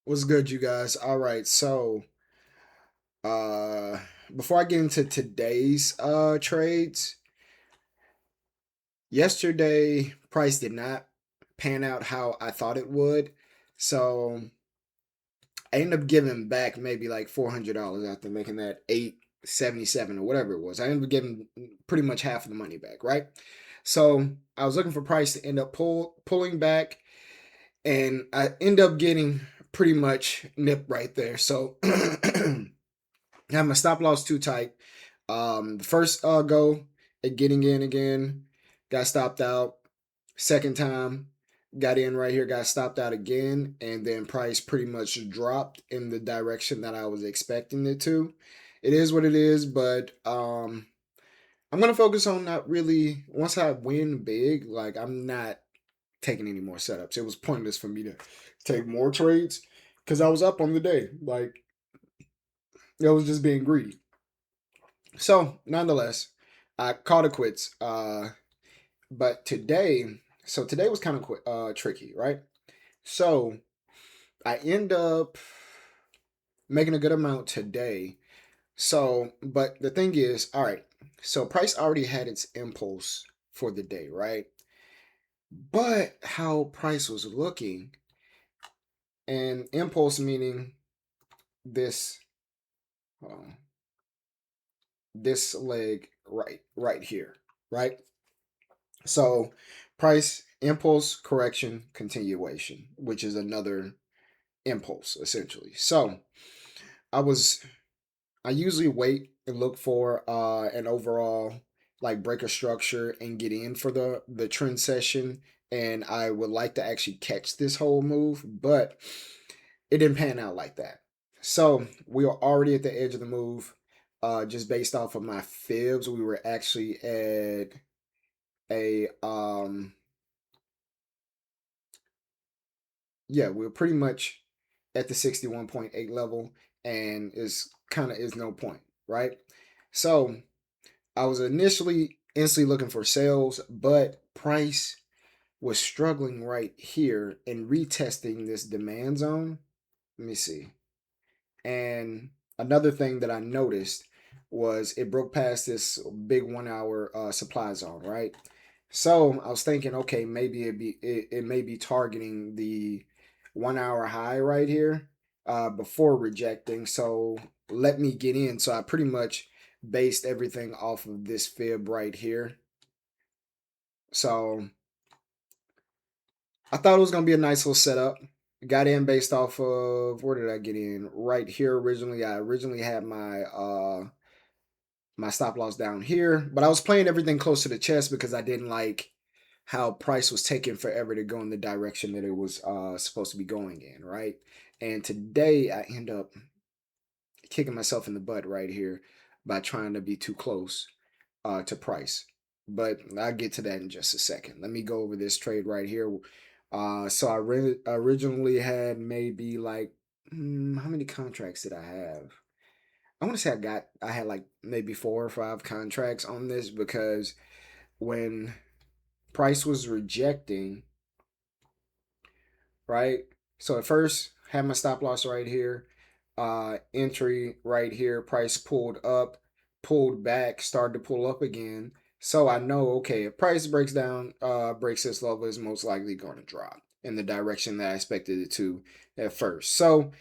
What's good, you guys? All right, so uh before I get into today's trades, yesterday price did not pan out how I thought it would. So I ended up giving back maybe like $400 after making that 877 or whatever it was. I ended up giving pretty much half of the money back, right? So I was looking for price to end up pulling back, and I end up getting pretty much nipped right there. So had my stop loss too tight. The first go at getting in again, got stopped out. Second time, got in right here, got stopped out again, and then price pretty much dropped in the direction that I was expecting it to. It is what it is, but I'm gonna focus on not really once I win big, like I'm not taking any more setups. It was pointless for me to take more trades because I was up on the day. Like it was just being greedy. So, nonetheless, I called it quits. But today was kind of tricky, right? So, I end up making a good amount today. So, but the thing is, all right, so price already had its impulse for the day, right? But how price was looking, and impulse meaning this, um, this leg right here, right? So price impulse correction continuation, which is another impulse essentially. So I was I usually wait and look for an overall like breaker structure and get in for the trend session, and I would like to actually catch this whole move, but it didn't pan out like that. So we are already at the edge of the move. Just based off of my fibs, we were actually at a yeah, we're pretty much at the 61.8 level, and is kind of is no point, right? So I was initially instantly looking for sales, but price was struggling right here and retesting this demand zone. Let me see. And another thing that I noticed was it broke past this big 1 hour supply zone, right? So I was thinking, okay, maybe it may be targeting the 1 hour high right here before rejecting. So let me get in. So I pretty much based everything off of this fib right here. So I thought it was gonna be a nice little setup. Got in based off of, where did I get in? Right here originally. I originally had my stop loss down here, but I was playing everything close to the chest because I didn't like how price was taking forever to go in the direction that it was supposed to be going in, right? And today I end up kicking myself in the butt right here by trying to be too close to price. But I'll get to that in just a second. Let me go over this trade right here. So originally had maybe like, how many contracts did I have? I want to say I had like maybe 4 or 5 contracts on this because when price was rejecting, right? So at first had my stop loss right here, entry right here, price pulled up, pulled back, started to pull up again. So I know, okay, if price breaks down, breaks this level, is most likely going to drop in the direction that I expected it to at first. So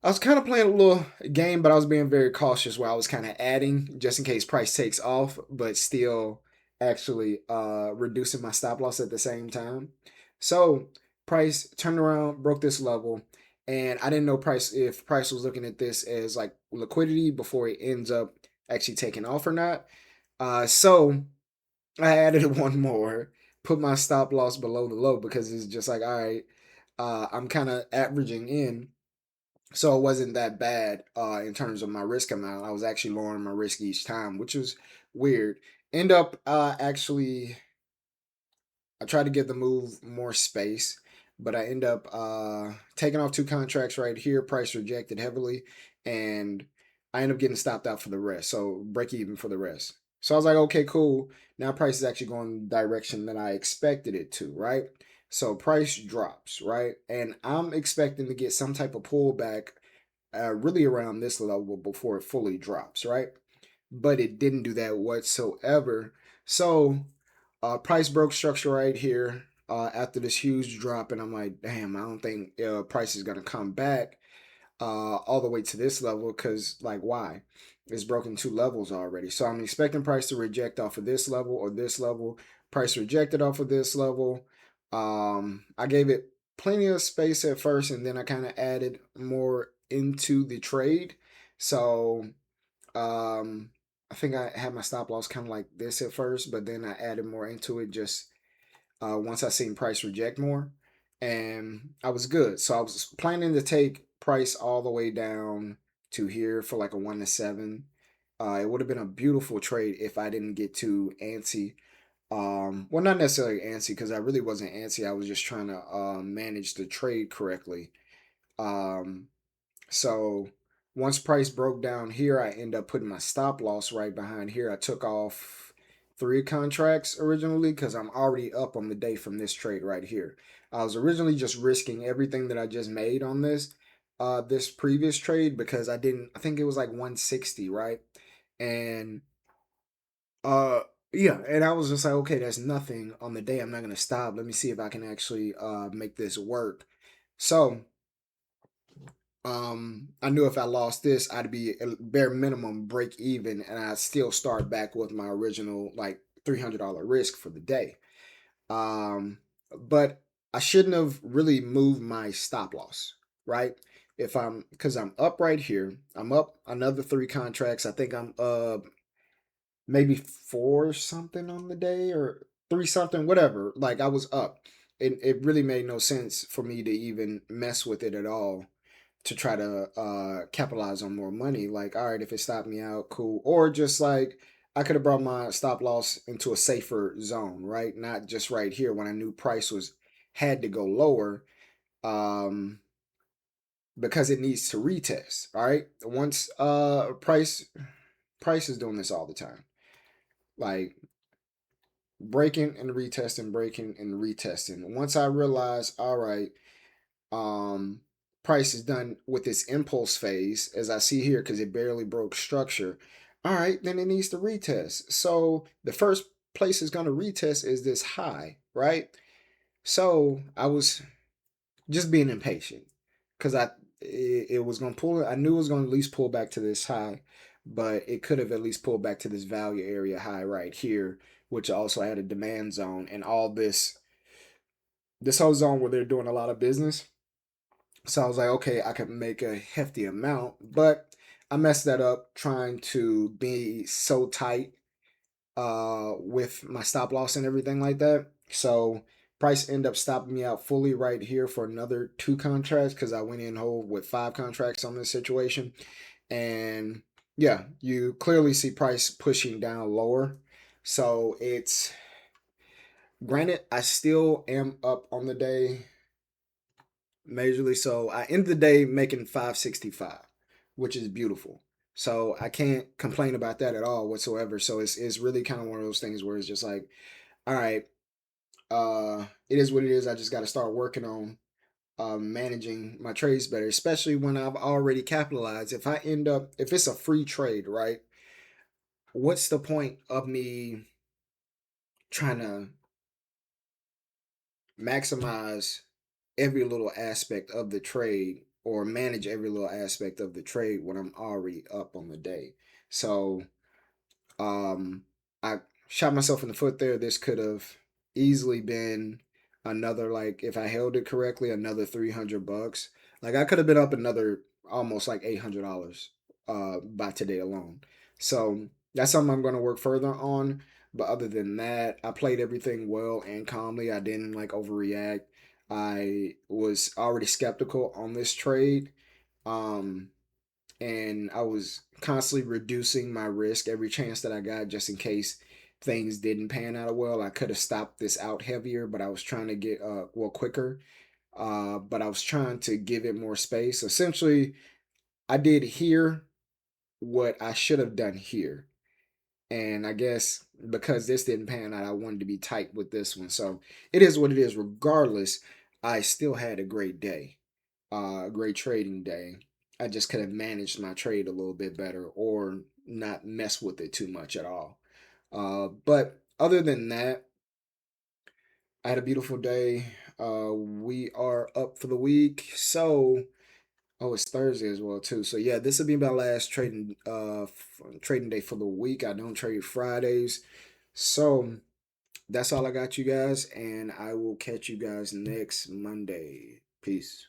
I was kind of playing a little game, but I was being very cautious where I was kind of adding just in case price takes off, but still actually reducing my stop loss at the same time. So price turned around, broke this level, and I didn't know price if price was looking at this as like liquidity before it ends up actually taking off or not. So I added one more, put my stop loss below the low because it's just like, all right, I'm kind of averaging in, so it wasn't that bad in terms of my risk amount. I was actually lowering my risk each time, which was weird. End up actually, I tried to give the move more space, but I end up taking off 2 contracts right here. Price rejected heavily, and I end up getting stopped out for the rest. So break even for the rest. So I was like, okay, cool. Now price is actually going the direction that I expected it to, right? So price drops, right? And I'm expecting to get some type of pullback really around this level before it fully drops, right? But it didn't do that whatsoever. So price broke structure right here after this huge drop, and I'm like, damn, I don't think price is gonna come back all the way to this level because, like, why? It's broken two levels already. So I'm expecting price to reject off of this level or this level. Price rejected off of this level. I gave it plenty of space at first, and then I kind of added more into the trade. So I think I had my stop loss kind of like this at first, but then I added more into it just once I seen price reject more, and I was good. So I was planning to take price all the way down to here for like a 1 to 7. It would have been a beautiful trade if I didn't get too antsy. Well, not necessarily antsy because I really wasn't antsy. I was just trying to manage the trade correctly. Um, so once price broke down here, I end up putting my stop loss right behind here. I took off 3 contracts originally because I'm already up on the day from this trade right here. I was originally just risking everything that I just made on this previous trade because I think it was like 160, right? And uh yeah, and I was just like, okay, that's nothing on the day. I'm not gonna stop. Let me see if I can actually make this work. So I knew if I lost this, I'd be at bare minimum break even, and I'd still start back with my original like $300 risk for the day. Um, but I shouldn't have really moved my stop loss, right? If I'm because I'm up right here, I'm up another 3 contracts. I think I'm maybe 4 something on the day or 3 something, whatever. Like I was up. It really made no sense for me to even mess with it at all to try to capitalize on more money. Like, all right, if it stopped me out, cool. Or just like I could have brought my stop loss into a safer zone, right? Not just right here when I knew price was had to go lower, um, because it needs to retest. All right. Once price is doing this all the time. Like breaking and retesting, breaking and retesting. Once I realized, all right, um price is done with its impulse phase as I see here because it barely broke structure, all right, then it needs to retest. So the first place it's going to retest is this high, right? So I was just being impatient because it was going to pull, I knew it was going to at least pull back to this high, but it could have at least pulled back to this value area high right here, which also had a demand zone and all this whole zone where they're doing a lot of business. So I was like, okay, I could make a hefty amount, but I messed that up trying to be so tight with my stop loss and everything like that. So price ended up stopping me out fully right here for another 2 contracts because I went in whole with 5 contracts on this situation. And yeah, you clearly see price pushing down lower. So it's granted, I still am up on the day majorly. So I ended the day making 565, which is beautiful. So I can't complain about that at all whatsoever. So it's really kind of one of those things where it's just like, all right, it is what it is. I just got to start working on managing my trades better, especially when I've already capitalized. If it's a free trade, right? What's the point of me trying to maximize every little aspect of the trade or manage every little aspect of the trade when I'm already up on the day? So um I shot myself in the foot there. This could have easily been another, like if I held it correctly, another $300. Like I could have been up another almost like $800 by today alone. So that's something I'm going to work further on. But other than that, I played everything well and calmly. I didn't like overreact. I was already skeptical on this trade. Um, and I was constantly reducing my risk every chance that I got just in case things didn't pan out well. I could have stopped this out heavier, but I was trying to get quicker. But I was trying to give it more space. Essentially, I did here what I should have done here. And I guess because this didn't pan out, I wanted to be tight with this one. So it is what it is. Regardless, I still had a great day, a great trading day. I just could have managed my trade a little bit better or not mess with it too much at all. But other than that, I had a beautiful day. We are up for the week. So, oh, it's Thursday as well too. So yeah, this will be my last trading day for the week. I don't trade Fridays. So that's all I got, you guys, and I will catch you guys next Monday. Peace.